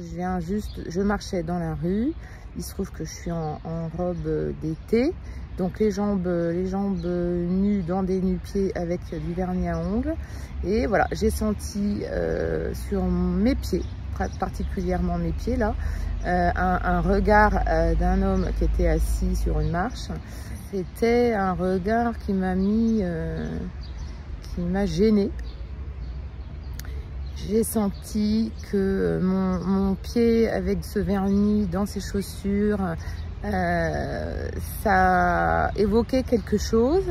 Je marchais dans la rue. Il se trouve que je suis en robe d'été. Donc les jambes nues dans des nu-pieds avec du vernis à ongles. Et voilà, j'ai senti sur mes pieds, particulièrement mes pieds là, un regard d'un homme qui était assis sur une marche. C'était un regard qui m'a gênée. J'ai senti que mon pied avec ce vernis dans ses chaussures, ça évoquait quelque chose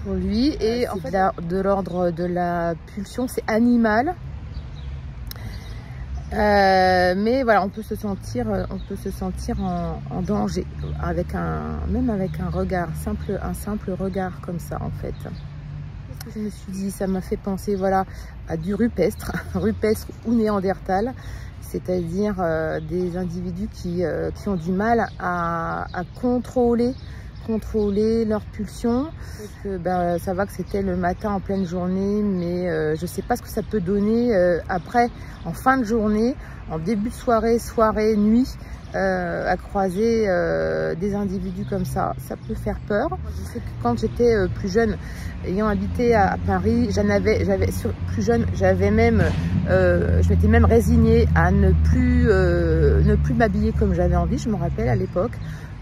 pour lui. Et en fait, de l'ordre de la pulsion, c'est animal. Mais voilà, on peut se sentir en danger même avec un regard, un simple regard comme ça en fait. Je me suis dit, ça m'a fait penser voilà à du rupestre ou néandertal, c'est-à-dire des individus qui ont du mal à contrôler leur pulsion. Ça va que c'était le matin en pleine journée, mais je sais pas ce que ça peut donner après, en fin de journée, en début de soirée, nuit, à croiser des individus comme ça peut faire peur. Je sais que quand j'étais plus jeune, ayant habité à Paris, plus jeune, je m'étais même résignée à ne plus m'habiller comme j'avais envie, je me rappelle à l'époque.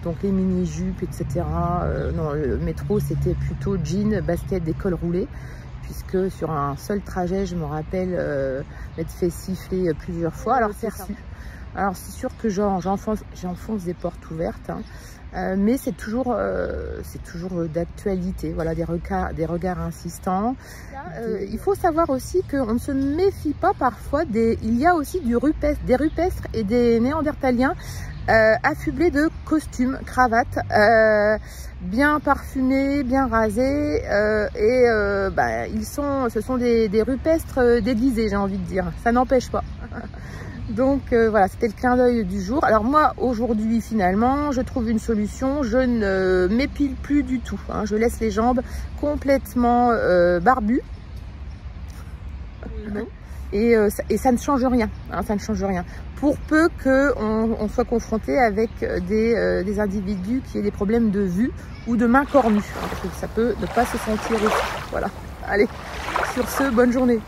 Donc les mini-jupes, etc. Non, le métro, c'était plutôt jean, basket, des cols roulés. Puisque sur un seul trajet, je me rappelle m'être fait siffler plusieurs fois. Alors c'est sûr que j'enfonce des portes ouvertes, hein, mais c'est toujours d'actualité. Voilà, des regards insistants. Il faut savoir aussi qu'on ne se méfie pas parfois il y a aussi des rupestres et des néandertaliens affublés de costumes, cravates, bien parfumés, bien rasés, ce sont des rupestres déguisés, j'ai envie de dire. Ça n'empêche pas. Donc voilà, c'était le clin d'œil du jour. Alors moi, aujourd'hui, finalement, je trouve une solution. Je ne m'épile plus du tout, hein. Je laisse les jambes complètement barbues. Et ça ne change rien, hein, ça ne change rien. Pour peu qu'on soit confronté avec des individus qui aient des problèmes de vue ou de main cornue, hein, parce que ça peut ne pas se sentir aussi. Voilà. Allez, sur ce, bonne journée.